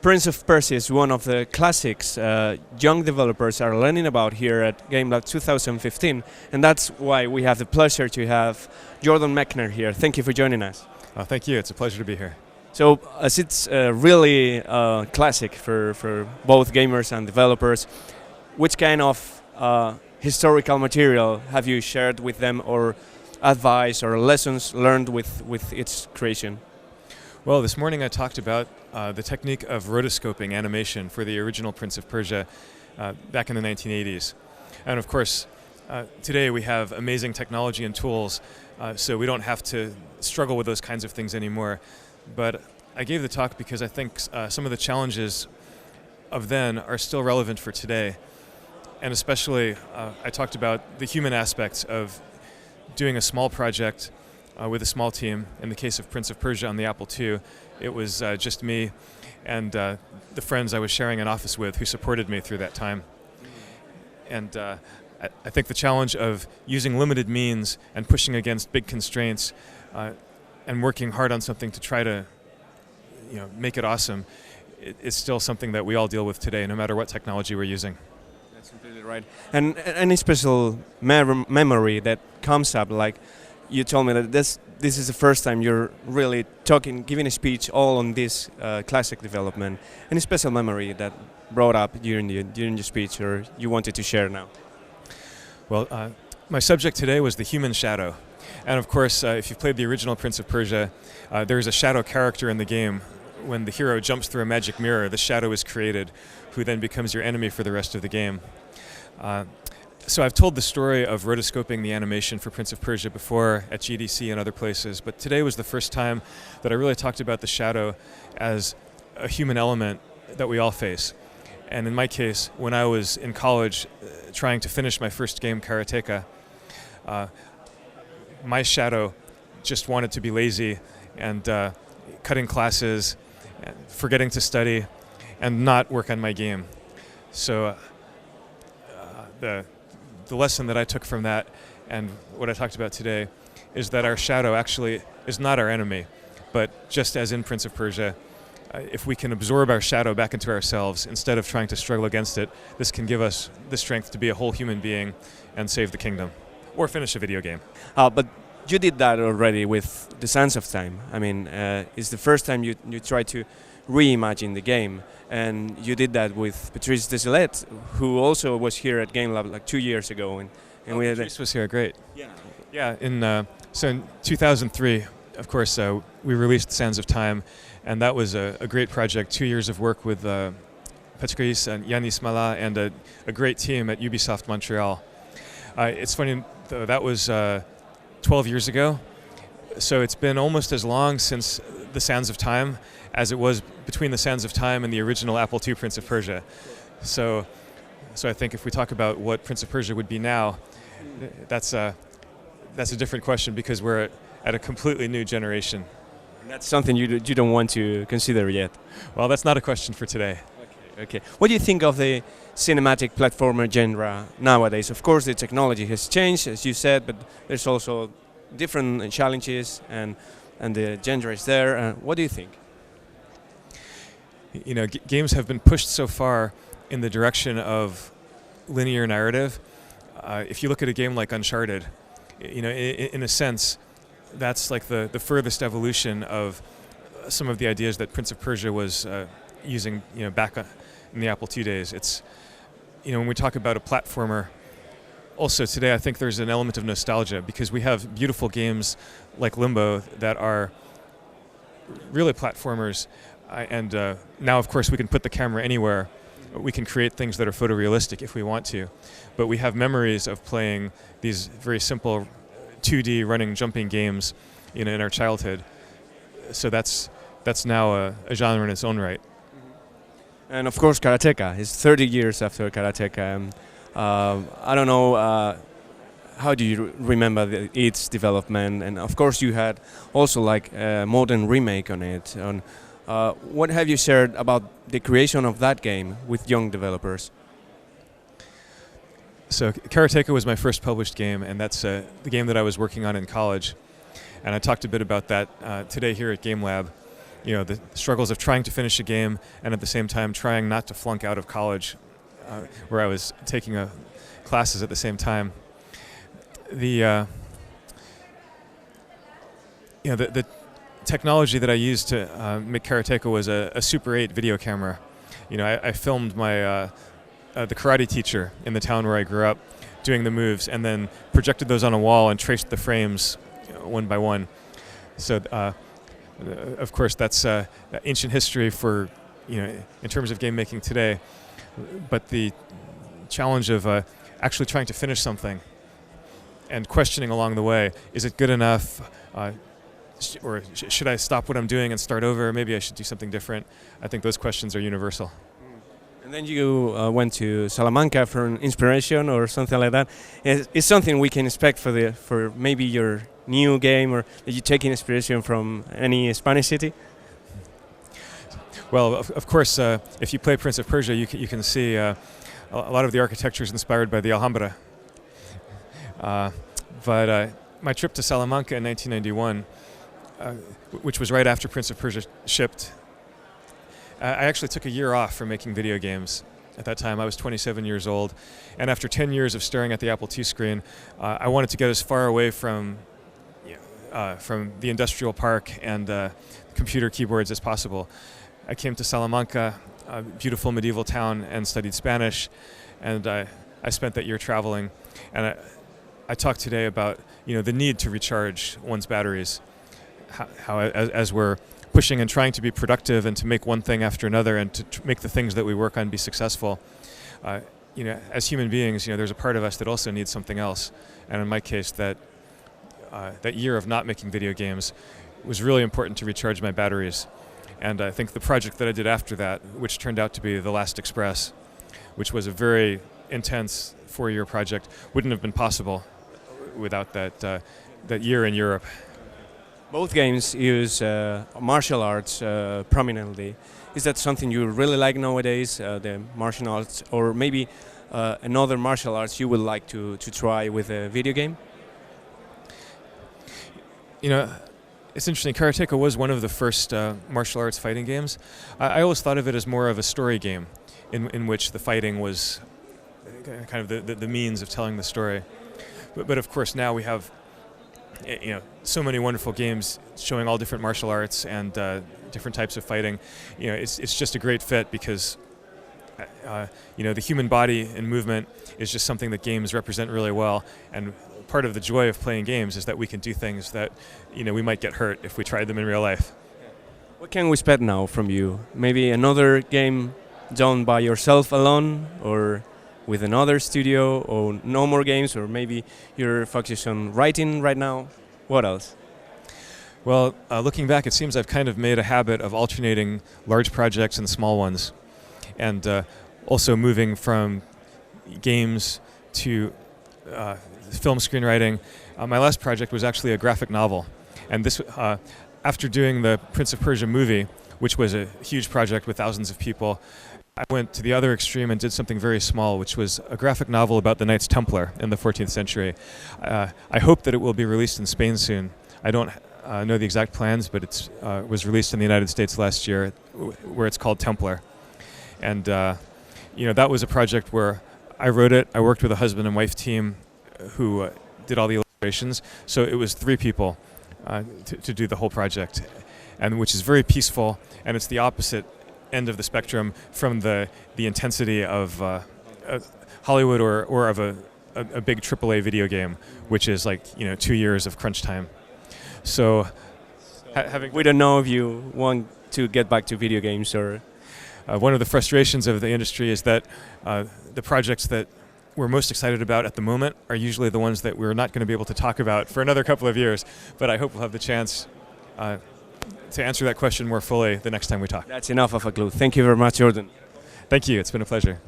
Prince of Persia is one of the classics young developers are learning about here at Gamelab 2015, and that's why we have the pleasure to have Jordan Mechner here. Thank you for joining us. Thank you. It's a pleasure to be here. So, as it's really classic for both gamers and developers, which kind of historical material have you shared with them, or advice or lessons learned with its creation? Well, this morning I talked about the technique of rotoscoping animation for the original Prince of Persia back in the 1980s. And of course, today we have amazing technology and tools, so we don't have to struggle with those kinds of things anymore. But I gave the talk because I think some of the challenges of then are still relevant for today. And especially, I talked about the human aspects of doing a small project with a small team. In the case of Prince of Persia on the Apple II, it was just me and the friends I was sharing an office with who supported me through that time. And I think the challenge of using limited means and pushing against big constraints and working hard on something to try to make it awesome is still something that we all deal with today, no matter what technology we're using. That's completely right. And any special memory that comes up, like you told me that this is the first time you're really giving a speech all on this classic development. Any special memory that brought up during your speech, or you wanted to share now? Well, my subject today was the human shadow. And of course, if you've played the original Prince of Persia, there's a shadow character in the game. When the hero jumps through a magic mirror, the shadow is created, who then becomes your enemy for the rest of the game. So I've told the story of rotoscoping the animation for Prince of Persia before at GDC and other places, but today was the first time that I really talked about the shadow as a human element that we all face. And in my case, when I was in college trying to finish my first game, Karateka, my shadow just wanted to be lazy and cutting classes, forgetting to study, and not work on my game. So the lesson that I took from that and what I talked about today is that our shadow actually is not our enemy, but just as in Prince of Persia, if we can absorb our shadow back into ourselves instead of trying to struggle against it, this can give us the strength to be a whole human being and save the kingdom, or finish a video game. But you did that already with the Sands of Time. I mean, it's the first time you try to reimagine the game, and you did that with Patrice Desilets, who also was here at Gamelab like 2 years ago. And we had Patrice was here, great. Yeah. So in 2003, of course, we released Sands of Time, and that was a great project. 2 years of work with Patrice and Yanis Mala and a great team at Ubisoft Montreal. It's funny, though, that was 12 years ago, so it's been almost as long since the Sands of Time as it was between the Sands of Time and the original Apple II Prince of Persia. So I think if we talk about what Prince of Persia would be now, that's a different question, because we're at a completely new generation. That's something you don't want to consider yet. Well, that's not a question for today. Okay. What do you think of the cinematic platformer genre nowadays? Of course, the technology has changed, as you said, but there's also different challenges, and the genre is there. What do you think? Games have been pushed so far in the direction of linear narrative. If you look at a game like Uncharted, in a sense, that's like the furthest evolution of some of the ideas that Prince of Persia was using, back in the Apple II days. It's, when we talk about a platformer, also today I think there's an element of nostalgia, because we have beautiful games like Limbo that are really platformers, and now of course we can put the camera anywhere. We can create things that are photorealistic if we want to, but we have memories of playing these very simple 2D running, jumping games in our childhood. So that's now a genre in its own right. And of course, Karateka is 30 years after Karateka. I don't know, how do you remember its development? And of course, you had also like a modern remake on it. What have you shared about the creation of that game with young developers? So Karateka was my first published game, and that's the game that I was working on in college. And I talked a bit about that today here at Gamelab. the struggles of trying to finish a game and at the same time trying not to flunk out of college, where I was taking classes at the same time. The technology that I used to make Karateka was a Super 8 video camera. I filmed my the karate teacher in the town where I grew up doing the moves, and then projected those on a wall and traced the frames one by one. So, of course, that's ancient history for in terms of game making today. But the challenge of actually trying to finish something and questioning along the way, is it good enough? Or should I stop what I'm doing and start over? Maybe I should do something different. I think those questions are universal. And then you went to Salamanca for an inspiration or something like that. Is something we can expect for maybe your new game, or are you taking inspiration from any Spanish city? Well, of course, if you play Prince of Persia, you can see a lot of the architecture is inspired by the Alhambra. But my trip to Salamanca in 1991, which was right after Prince of Persia shipped, I actually took a year off from making video games. At that time, I was 27 years old, and after 10 years of staring at the Apple II screen, I wanted to get as far away from the industrial park and computer keyboards as possible. I came to Salamanca, a beautiful medieval town, and studied Spanish, and I spent that year traveling. And I talked today about the need to recharge one's batteries, how as we're pushing and trying to be productive and to make one thing after another and to make the things that we work on be successful. As human beings, there's a part of us that also needs something else. And in my case, that year of not making video games was really important to recharge my batteries. And I think the project that I did after that, which turned out to be The Last Express, which was a very intense 4-year project, wouldn't have been possible without that year in Europe. Both games use martial arts prominently. Is that something you really like nowadays, the martial arts, or maybe another martial arts you would like to try with a video game? It's interesting. Karateka was one of the first martial arts fighting games. I always thought of it as more of a story game, in which the fighting was kind of the means of telling the story. But of course now we have so many wonderful games showing all different martial arts and different types of fighting. It's just a great fit because the human body and movement is just something that games represent really well. And part of the joy of playing games is that we can do things that we might get hurt if we tried them in real life. What can we expect now from you? Maybe another game done by yourself alone, or with another studio, or no more games, or maybe you're focused on writing right now? What else? Well, looking back, it seems I've kind of made a habit of alternating large projects and small ones, and also moving from games to film screenwriting. My last project was actually a graphic novel, and this, after doing the Prince of Persia movie, which was a huge project with thousands of people, I went to the other extreme and did something very small, which was a graphic novel about the Knights Templar in the 14th century. I hope that it will be released in Spain soon. I don't know the exact plans, but it was released in the United States last year, where it's called Templar. And that was a project where I wrote it. I worked with a husband and wife team who did all the illustrations. So it was 3 people to do the whole project, and which is very peaceful, and it's the opposite end of the spectrum from the intensity of Hollywood or of a big AAA video game, which is like 2 years of crunch time. So we don't know if you want to get back to video games, or one of the frustrations of the industry is that the projects that we're most excited about at the moment are usually the ones that we're not going to be able to talk about for another couple of years. But I hope we'll have the chance to answer that question more fully the next time we talk. That's enough of a clue. Thank you very much, Jordan. Thank you. It's been a pleasure.